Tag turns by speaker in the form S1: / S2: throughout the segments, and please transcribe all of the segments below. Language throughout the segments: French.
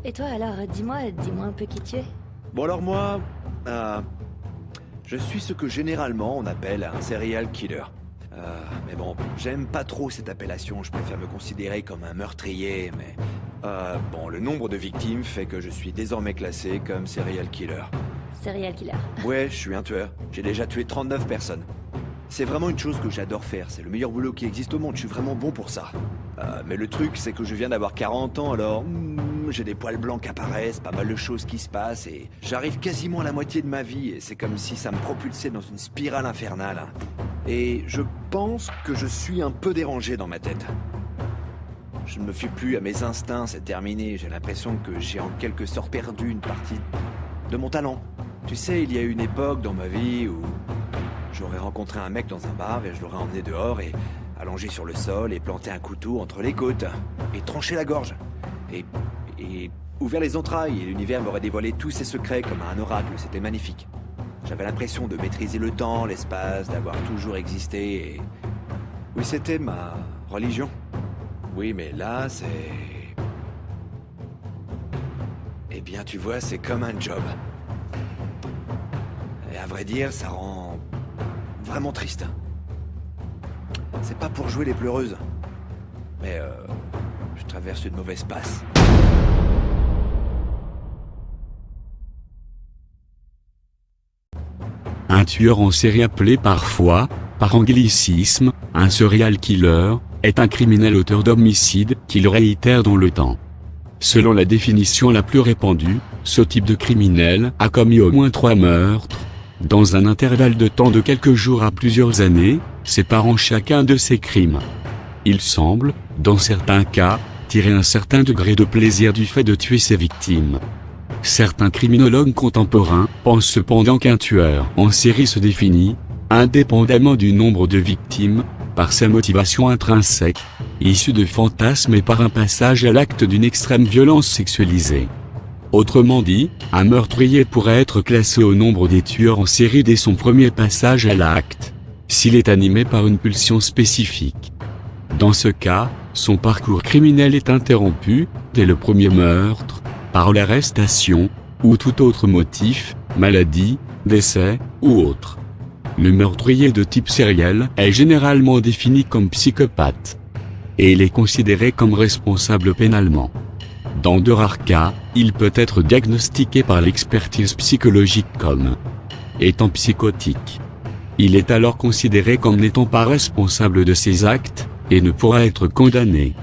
S1: Et toi alors, dis-moi un peu qui tu es.
S2: Bon alors moi, je suis ce que généralement on appelle un serial killer. Mais bon, j'aime pas trop cette appellation, je préfère me considérer comme un meurtrier, mais... bon, le nombre de victimes fait que je suis désormais classé comme serial killer.
S1: Serial killer.
S2: Ouais, je suis un tueur. J'ai déjà tué 39 personnes. C'est vraiment une chose que j'adore faire, c'est le meilleur boulot qui existe au monde, je suis vraiment bon pour ça. Mais le truc, c'est que je viens d'avoir 40 ans, alors... j'ai des poils blancs qui apparaissent, pas mal de choses qui se passent, et j'arrive quasiment à la moitié de ma vie, et c'est comme si ça me propulsait dans une spirale infernale. Et je pense que je suis un peu dérangé dans ma tête. Je ne me fie plus à mes instincts, c'est terminé, j'ai l'impression que j'ai en quelque sorte perdu une partie de mon talent. Tu sais, il y a eu une époque dans ma vie où j'aurais rencontré un mec dans un bar et je l'aurais emmené dehors et allongé sur le sol et planté un couteau entre les côtes et tranché la gorge et ouvert les entrailles et l'univers m'aurait dévoilé tous ses secrets comme un oracle, c'était magnifique. J'avais l'impression de maîtriser le temps, l'espace, d'avoir toujours existé et... Oui, c'était ma religion. Oui, mais là, c'est... Eh bien, tu vois, c'est comme un job. Et à vrai dire, ça rend vraiment triste. C'est pas pour jouer les pleureuses. Mais je traverse une mauvaise passe.
S3: Un tueur en série appelé parfois, par anglicisme, un serial killer, est un criminel auteur d'homicides qu'il réitère dans le temps. Selon la définition la plus répandue, ce type de criminel a commis au moins 3 meurtres, dans un intervalle de temps de quelques jours à plusieurs années, séparant chacun de ces crimes. Il semble, dans certains cas, tirer un certain degré de plaisir du fait de tuer ses victimes. Certains criminologues contemporains pensent cependant qu'un tueur en série se définit, indépendamment du nombre de victimes, par sa motivation intrinsèque, issue de fantasmes et par un passage à l'acte d'une extrême violence sexualisée. Autrement dit, un meurtrier pourrait être classé au nombre des tueurs en série dès son premier passage à l'acte, s'il est animé par une pulsion spécifique. Dans ce cas, son parcours criminel est interrompu, dès le premier meurtre, par l'arrestation, ou tout autre motif, maladie, décès, ou autre. Le meurtrier de type sériel est généralement défini comme psychopathe. Et il est considéré comme responsable pénalement. Dans de rares cas, il peut être diagnostiqué par l'expertise psychologique comme étant psychotique. Il est alors considéré comme n'étant pas responsable de ses actes, et ne pourra être condamné.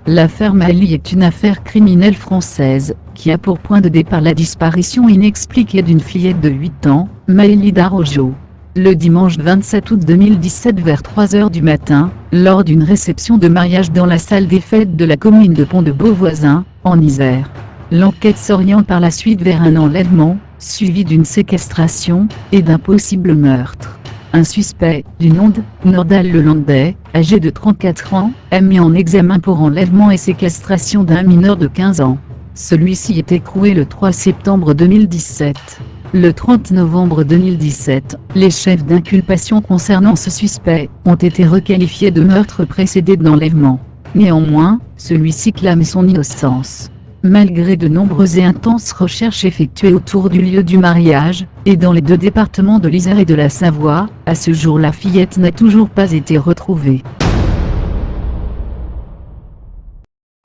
S4: L'affaire Maëlie est une affaire criminelle française, qui a pour point de départ la disparition inexpliquée d'une fillette de 8 ans, Maëlie Darojo. Le dimanche 27 août 2017 vers 3 h du matin, lors d'une réception de mariage dans la salle des fêtes de la commune de Pont-de-Beauvoisin, en Isère. L'enquête s'oriente par la suite vers un enlèvement, suivi d'une séquestration, et d'un possible meurtre. Un suspect, du nom de Nordal Lelandais, âgé de 34 ans, est mis en examen pour enlèvement et séquestration d'un mineur de 15 ans. Celui-ci est écroué le 3 septembre 2017. Le 30 novembre 2017, les chefs d'inculpation concernant ce suspect ont été requalifiés de meurtre précédé d'enlèvement. Néanmoins, celui-ci clame son innocence. Malgré de nombreuses et intenses recherches effectuées autour du lieu du mariage, et dans les 2 départements de l'Isère et de la Savoie, à ce jour la fillette n'a toujours pas été retrouvée.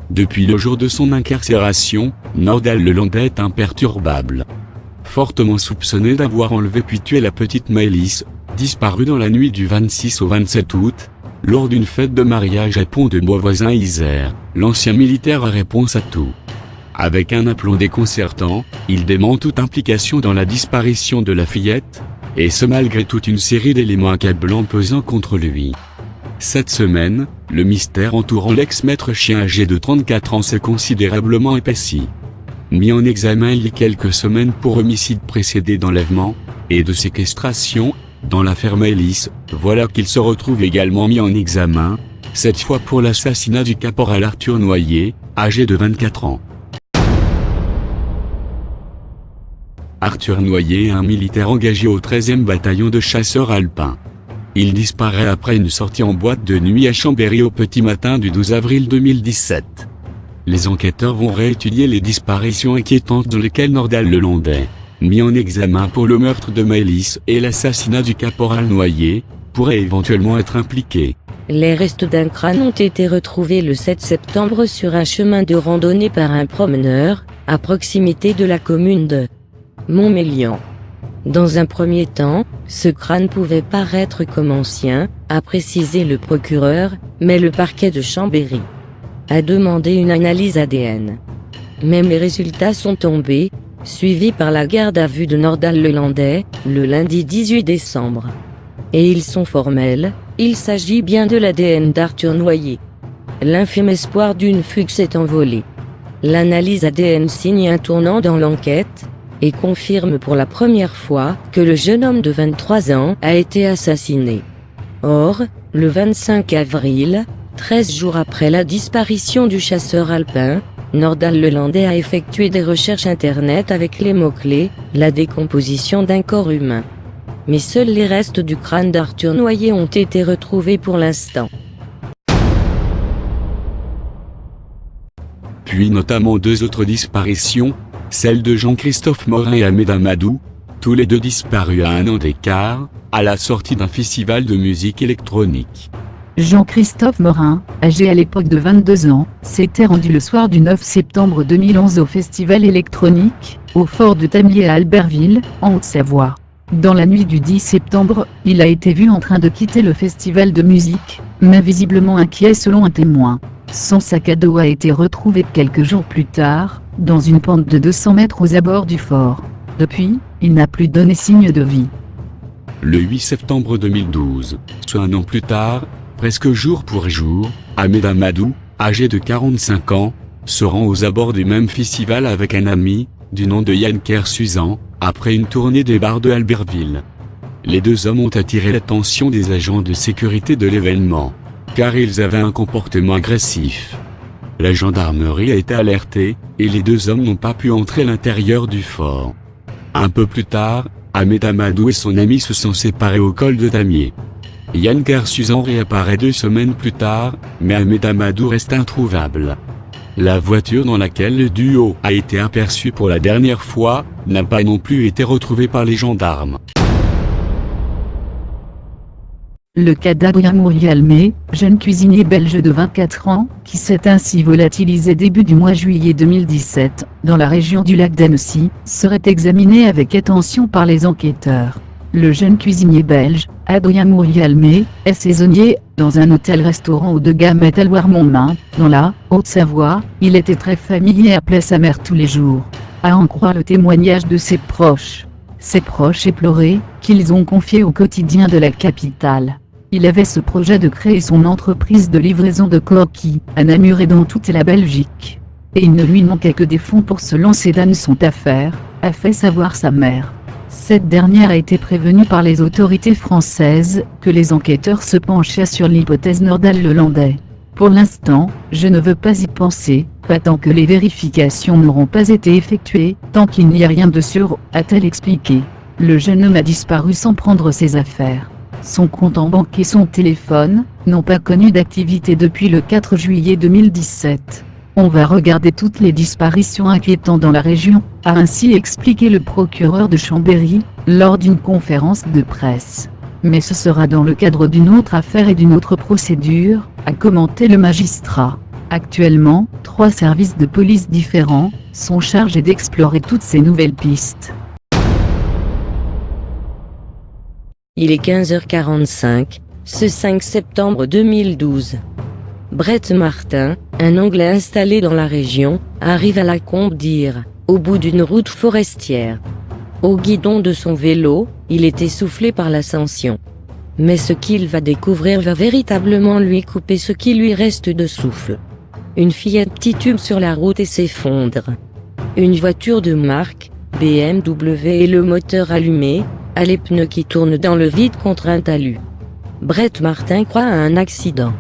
S3: Depuis le jour de son incarcération, Nordal Lelandais est imperturbable. Fortement soupçonné d'avoir enlevé puis tué la petite Maëlys, disparue dans la nuit du 26 au 27 août, lors d'une fête de mariage à Pont-de-Bois voisin Isère, l'ancien militaire a réponse à tout. Avec un aplomb déconcertant, il dément toute implication dans la disparition de la fillette, et ce malgré toute une série d'éléments accablants pesant contre lui. Cette semaine, le mystère entourant l'ex-maître chien âgé de 34 ans s'est considérablement épaissi. Mis en examen il y a quelques semaines pour homicide précédé d'enlèvement, et de séquestration, dans l'affaire Maëlys, voilà qu'il se retrouve également mis en examen, cette fois pour l'assassinat du caporal Arthur Noyer, âgé de 24 ans. Arthur Noyer est un militaire engagé au 13e bataillon de chasseurs alpins. Il disparaît après une sortie en boîte de nuit à Chambéry au petit matin du 12 avril 2017. Les enquêteurs vont réétudier les disparitions inquiétantes dans lesquelles Nordal Lelandais, mis en examen pour le meurtre de Maëlys et l'assassinat du caporal Noyer, pourrait éventuellement être impliqué.
S5: Les restes d'un crâne ont été retrouvés le 7 septembre sur un chemin de randonnée par un promeneur, à proximité de la commune de Montmélian. Dans un premier temps, ce crâne pouvait paraître comme ancien, a précisé le procureur, mais le parquet de Chambéry a demandé une analyse ADN. Même les résultats sont tombés, suivis par la garde à vue de Nordal Lelandais, le lundi 18 décembre. Et ils sont formels, il s'agit bien de l'ADN d'Arthur Noyer. L'infime espoir d'une fugue s'est envolé. L'analyse ADN signe un tournant dans l'enquête, et confirme pour la première fois que le jeune homme de 23 ans a été assassiné. Or, le 25 avril, 13 jours après la disparition du chasseur alpin, Nordal Lelandais a effectué des recherches internet avec les mots-clés « la décomposition d'un corps humain ». Mais seuls les restes du crâne d'Arthur Noyer ont été retrouvés pour l'instant.
S3: Puis notamment deux autres disparitions, celle de Jean-Christophe Morin et Ahmed Amadou, tous les deux disparus à 1 an d'écart, à la sortie d'un festival de musique électronique.
S4: Jean-Christophe Morin, âgé à l'époque de 22 ans, s'était rendu le soir du 9 septembre 2011 au festival électronique, au fort de Tamier à Albertville, en Haute-Savoie. Dans la nuit du 10 septembre, il a été vu en train de quitter le festival de musique, mais visiblement inquiet selon un témoin. Son sac à dos a été retrouvé quelques jours plus tard, dans une pente de 200 mètres aux abords du fort. Depuis, il n'a plus donné signe de vie.
S3: Le 8 septembre 2012, soit 1 an plus tard, presque jour pour jour, Ahmed Amadou, âgé de 45 ans, se rend aux abords du même festival avec un ami, du nom de Yann Kersuzan, après une tournée des bars de Albertville. Les deux hommes ont attiré l'attention des agents de sécurité de l'événement, car ils avaient un comportement agressif. La gendarmerie a été alertée, et les deux hommes n'ont pas pu entrer à l'intérieur du fort. Un peu plus tard, Ahmed Amadou et son ami se sont séparés au col de Tamier. Yann Kersuzan réapparaît 2 semaines plus tard, mais Ahmed Amadou reste introuvable. La voiture dans laquelle le duo a été aperçu pour la dernière fois, n'a pas non plus été retrouvée par les gendarmes.
S4: Le cas d'Adrien Mourialmé, jeune cuisinier belge de 24 ans, qui s'est ainsi volatilisé début du mois juillet 2017, dans la région du lac d'Annecy, serait examiné avec attention par les enquêteurs. Le jeune cuisinier belge, Adrien Mourialmé, est saisonnier, dans un hôtel-restaurant haut de gamme à Talloires-Montmain, dans la Haute-Savoie. Il était très familier et appelait sa mère tous les jours. À en croire le témoignage de ses proches. Ses proches éplorés, qu'ils ont confié au quotidien de la capitale. Il avait ce projet de créer son entreprise de livraison de coquilles, à Namur et dans toute la Belgique. Et il ne lui manquait que des fonds pour se lancer dans son affaire, a fait savoir sa mère. Cette dernière a été prévenue par les autorités françaises, que les enquêteurs se penchaient sur l'hypothèse Nordal Lelandais. Pour l'instant, je ne veux pas y penser, pas tant que les vérifications n'auront pas été effectuées, tant qu'il n'y a rien de sûr, a-t-elle expliqué. Le jeune homme a disparu sans prendre ses affaires. Son compte en banque et son téléphone, n'ont pas connu d'activité depuis le 4 juillet 2017. On va regarder toutes les disparitions inquiétantes dans la région, a ainsi expliqué le procureur de Chambéry, lors d'une conférence de presse. Mais ce sera dans le cadre d'une autre affaire et d'une autre procédure, a commenté le magistrat. Actuellement, 3 services de police différents sont chargés d'explorer toutes ces nouvelles pistes.
S5: Il est 15h45, ce 5 septembre 2012. Brett Martin, un Anglais installé dans la région, arrive à la Combe d'Ir, au bout d'une route forestière. Au guidon de son vélo, il est essoufflé par l'ascension. Mais ce qu'il va découvrir va véritablement lui couper ce qui lui reste de souffle. Une fillette titube sur la route et s'effondre. Une voiture de marque, BMW et le moteur allumé, a les pneus qui tournent dans le vide contre un talus. Brett Martin croit à un accident.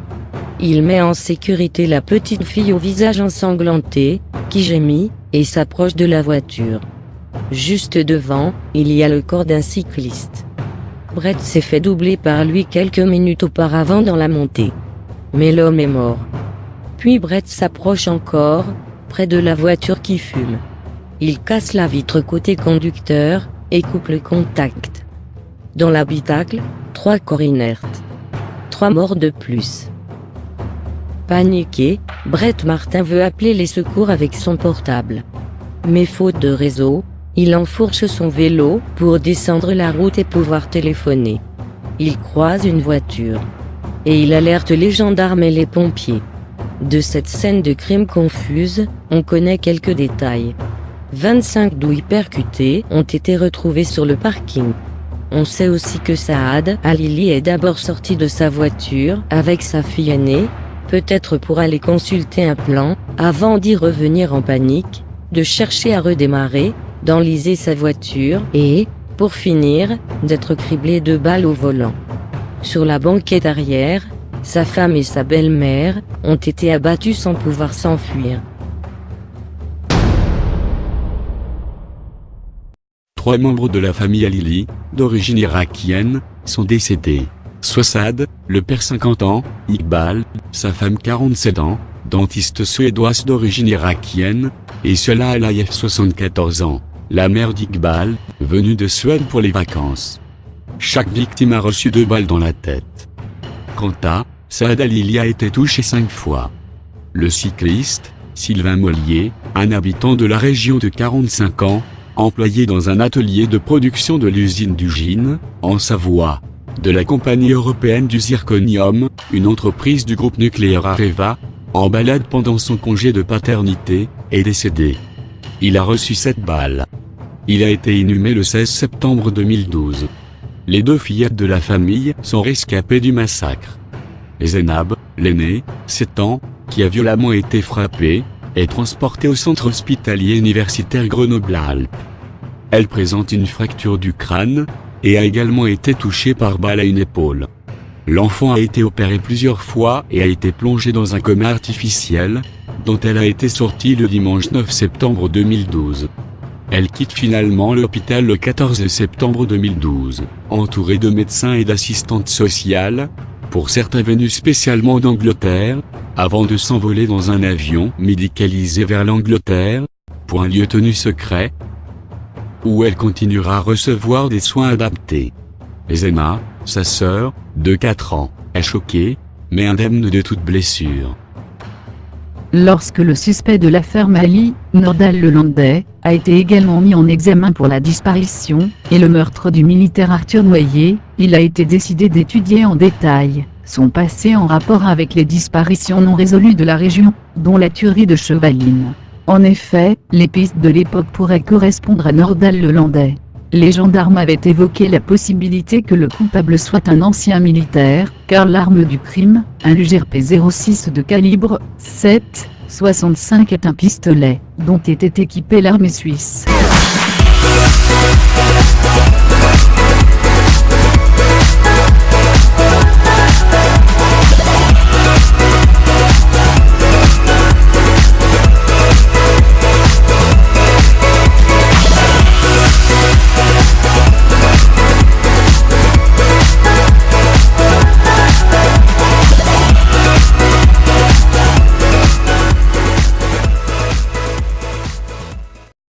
S5: Il met en sécurité la petite fille au visage ensanglanté, qui gémit, et s'approche de la voiture. Juste devant, il y a le corps d'un cycliste. Brett s'est fait doubler par lui quelques minutes auparavant dans la montée. Mais l'homme est mort. Puis Brett s'approche encore, près de la voiture qui fume. Il casse la vitre côté conducteur, et coupe le contact. Dans l'habitacle, 3 corps inertes. 3 morts de plus. Paniqué, Brett Martin veut appeler les secours avec son portable. Mais faute de réseau, il enfourche son vélo pour descendre la route et pouvoir téléphoner. Il croise une voiture. Et il alerte les gendarmes et les pompiers. De cette scène de crime confuse, on connaît quelques détails. 25 douilles percutées ont été retrouvées sur le parking. On sait aussi que Saad Al-Hili est d'abord sorti de sa voiture avec sa fille aînée, peut-être pour aller consulter un plan, avant d'y revenir en panique, de chercher à redémarrer, d'enliser sa voiture et, pour finir, d'être criblé de balles au volant. Sur la banquette arrière, sa femme et sa belle-mère ont été abattues sans pouvoir s'enfuir.
S3: 3 membres de la famille Al-Hili, d'origine irakienne, sont décédés. Soit Saad, le père 50 ans, Iqbal, sa femme 47 ans, dentiste suédoise d'origine irakienne, et Salah Al-Ayef 74 ans, la mère d'Iqbal, venue de Suède pour les vacances. Chaque victime a reçu 2 balles dans la tête. Quant à Saad Al-Hili a été touché 5 fois. Le cycliste, Sylvain Mollier, un habitant de la région de 45 ans, employé dans un atelier de production de l'usine d'Ugine, en Savoie, de la compagnie européenne du zirconium, une entreprise du groupe nucléaire Areva, en balade pendant son congé de paternité, est décédé. Il a reçu 7 balles. Il a été inhumé le 16 septembre 2012. Les 2 fillettes de la famille sont rescapées du massacre. Zainab, l'aînée, 7 ans, qui a violemment été frappée, est transportée au centre hospitalier universitaire Grenoble-Alpes. Elle présente une fracture du crâne, et a également été touchée par balle à une épaule. L'enfant a été opérée plusieurs fois et a été plongée dans un coma artificiel, dont elle a été sortie le dimanche 9 septembre 2012. Elle quitte finalement l'hôpital le 14 septembre 2012, entourée de médecins et d'assistantes sociales, pour certains venus spécialement d'Angleterre, avant de s'envoler dans un avion médicalisé vers l'Angleterre, pour un lieu tenu secret, où elle continuera à recevoir des soins adaptés. Zema, sa sœur, de 4 ans, est choquée, mais indemne de toute blessure.
S4: Lorsque le suspect de l'affaire Mali, Nordal Lelandais, a été également mis en examen pour la disparition et le meurtre du militaire Arthur Noyer, il a été décidé d'étudier en détail son passé en rapport avec les disparitions non résolues de la région, dont la tuerie de Chevaline. En effet, les pistes de l'époque pourraient correspondre à Nordal Lelandais. Les gendarmes avaient évoqué la possibilité que le coupable soit un ancien militaire, car l'arme du crime, un Luger P06 de calibre 7,65 est un pistolet, dont était équipée l'armée suisse.